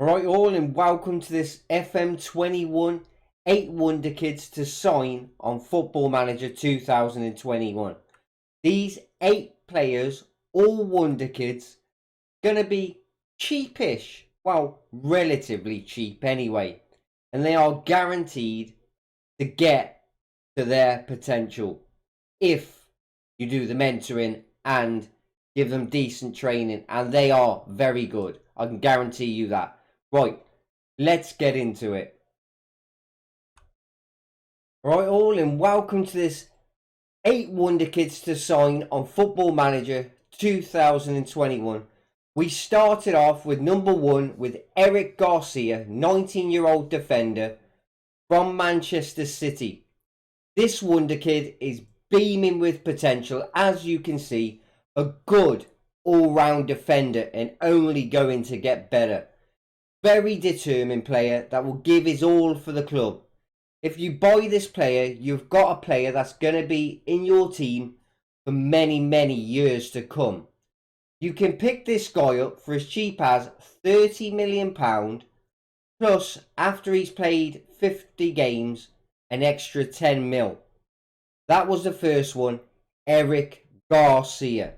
Alright all, and welcome to this FM21 8 Wonderkids to sign on Football Manager 2021. These 8 players, all Wonderkids, gonna be cheapish. Well, relatively cheap anyway. And they are guaranteed to get to their potential if you do the mentoring and give them decent training, and they are very good. I can guarantee you that. Right, let's get into it. Right all, and welcome to this 8 Wonderkids to sign on Football Manager 2021. We started off with number 1 with Eric Garcia, 19-year-old defender from Manchester City. This Wonderkid is beaming with potential, as you can see. A good all-round defender and only going to get better. Very determined player that will give his all for the club. If you buy this player, you've got a player that's going to be in your team for many years to come. You can pick this guy up for as cheap as £30 million, plus after he's played 50 games, an extra 10 mil. That was the first one, Eric Garcia.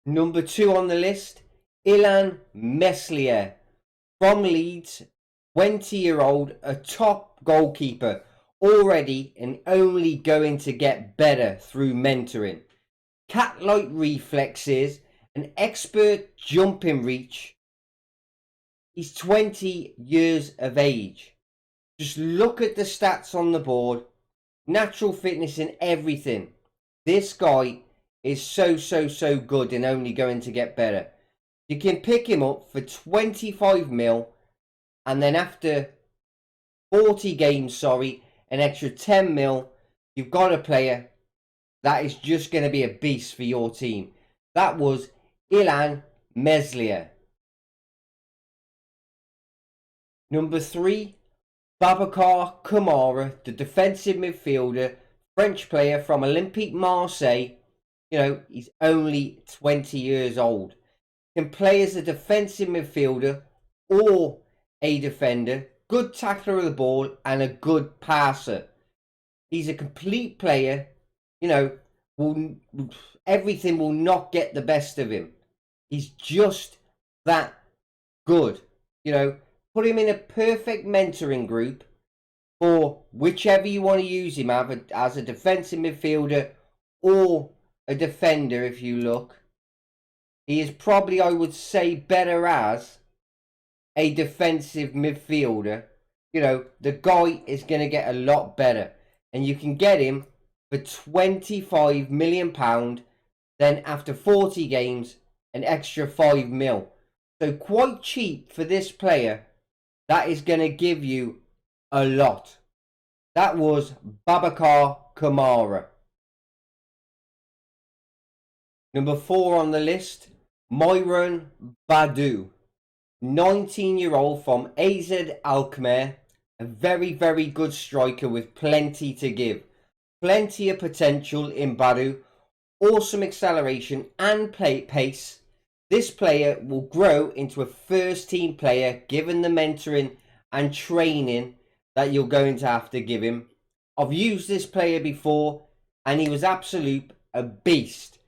Number 2 on the list, Mellier from Leeds, 20-year-old, a top goalkeeper already and only going to get better through mentoring. Cat-like reflexes, an expert jumping reach. He's 20 years of age. Just look at the stats on the board, natural fitness and everything. This guy is so good and only going to get better. You can pick him up for 25 mil, and then after 40 games, an extra 10 mil. You've got a player that is just going to be a beast for your team. That was Mellier. Number 3, Babacar Kamara, the defensive midfielder, French player from Olympique Marseille. You know, he's only 20 years old. Can play as a defensive midfielder or a defender. Good tackler of the ball and a good passer. He's a complete player. You know, everything will not get the best of him. He's just that good. You know, put him in a perfect mentoring group for whichever you want to use him as a defensive midfielder or a defender. If you look, he is probably, I would say, better as a defensive midfielder. You know, the guy is going to get a lot better, and you can get him for £25 million. Then after 40 games, an extra 5 mil. So quite cheap for this player. That is going to give you a lot. That was Babacar Kamara. Number 4 on the list, Myron Badou, 19-year-old from AZ Alkmaar, a very good striker with plenty to give. Plenty of potential in Badou, awesome acceleration and play pace. This player will grow into a first team player given the mentoring and training that you're going to have to give him. I've used this player before and he was absolute a beast.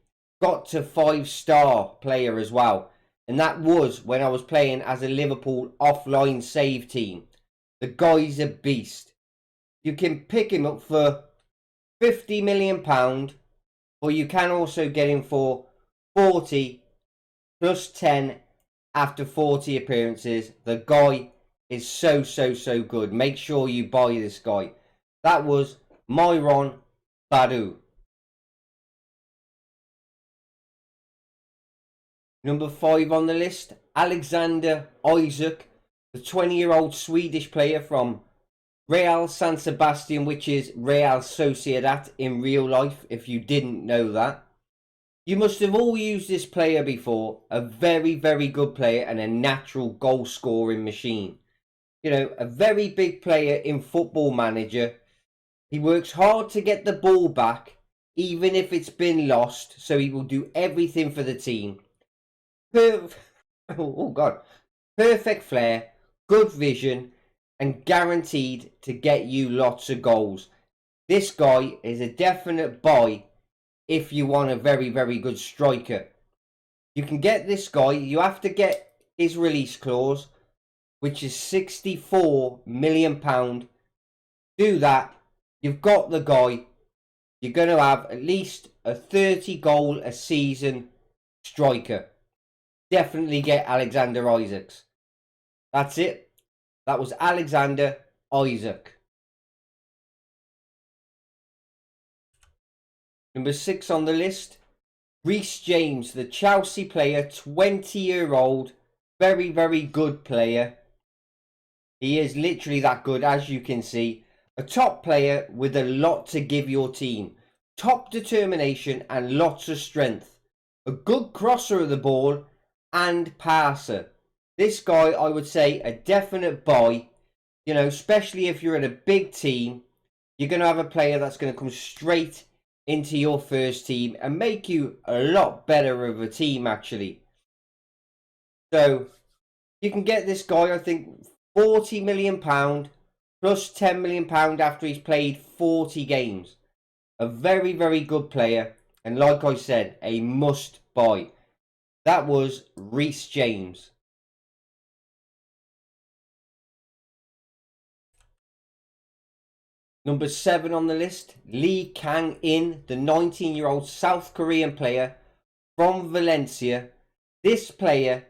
Got to 5-star player as well, and that was when I was playing as a Liverpool offline save team. The guy's a beast. You can pick him up for £50 million, or you can also get him for 40 plus 10 after 40 appearances. The guy is so good. Make sure you buy this guy. That was Myron Badou. Number 5 on the list, Alexander Isak, the 20-year-old Swedish player from Real San Sebastian, which is Real Sociedad in real life, if you didn't know that. You must have all used this player before. A very good player and a natural goal scoring machine. You know, a very big player in Football Manager. He works hard to get the ball back, even if it's been lost, so he will do everything for the team. Oh God. Perfect flair, good vision, and guaranteed to get you lots of goals. This guy is a definite buy if you want a very, very good striker. You can get this guy. You have to get his release clause, which is £64 million. Do that. You've got the guy. You're going to have at least a 30 goal a season striker. Definitely get Alexander Isaacs. That's it. That was Alexander Isak. Number 6 on the list, Rhys James, the Chelsea player, 20-year-old, very, very good player. He is literally that good, as you can see. A top player with a lot to give your team. Top determination and lots of strength. A good crosser of the ball and passer. This guy, I would say, a definite buy. You know, especially if you're in a big team, you're going to have a player that's going to come straight into your first team and make you a lot better of a team, actually. So you can get this guy, I think, £40 million plus £10 million after he's played 40 games. A very, very good player, and like I said, a must buy. That was Rhys James. Number 7 on the list, Kang, the 19-year-old South Korean player from Valencia. This player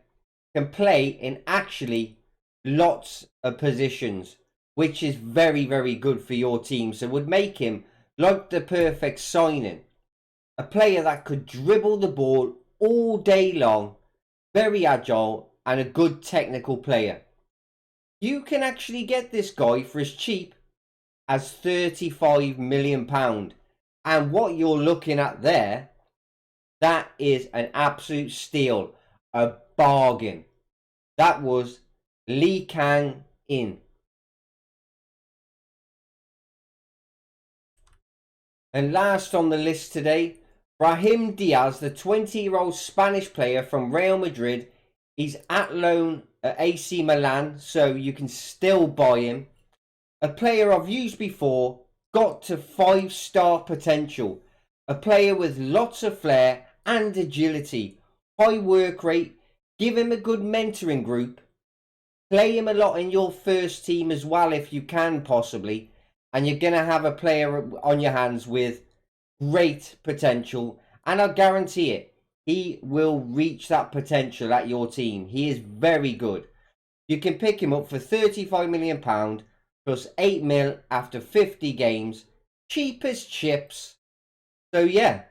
can play in actually lots of positions, which is very, very good for your team. So would make him like the perfect signing. A player that could dribble the ball all day long, very agile, and a good technical player. You can actually get this guy for as cheap as £35 million. And what you're looking at there, that is an absolute steal, a bargain. That was Kang. And last on the list today, Rahim Diaz, the 20-year-old Spanish player from Real Madrid. He's at loan at AC Milan, so you can still buy him. A player I've used before, got to 5-star potential. A player with lots of flair and agility. High work rate. Give him a good mentoring group. Play him a lot in your first team as well if you can possibly. And you're going to have a player on your hands with great potential. And I guarantee it, he will reach that potential at your team. He is very good. You can pick him up for £35 million plus 8 mil after 50 games. Cheap as chips. So yeah,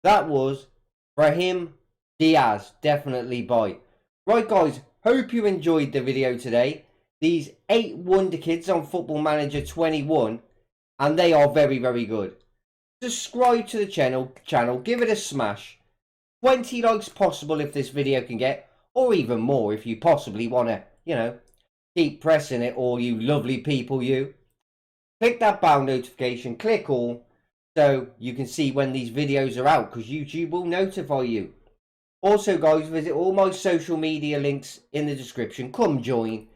that was Rahim Diaz. Definitely buy. Right guys, hope you enjoyed the video today. These 8 Wonderkids on Football Manager 21, and they are very, very good. Subscribe to the channel, give it a smash. 20 likes possible if this video can get, or even more if you possibly want to, you know, keep pressing it, all you lovely people, you. Click that bell notification, click all, so you can see when these videos are out, because YouTube will notify you. Also guys, visit all my social media links in the description. Come join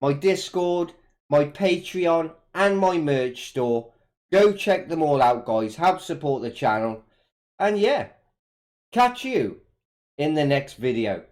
my Discord, my Patreon, and my merch store. Go check them all out guys, help support the channel. And yeah, catch you in the next video.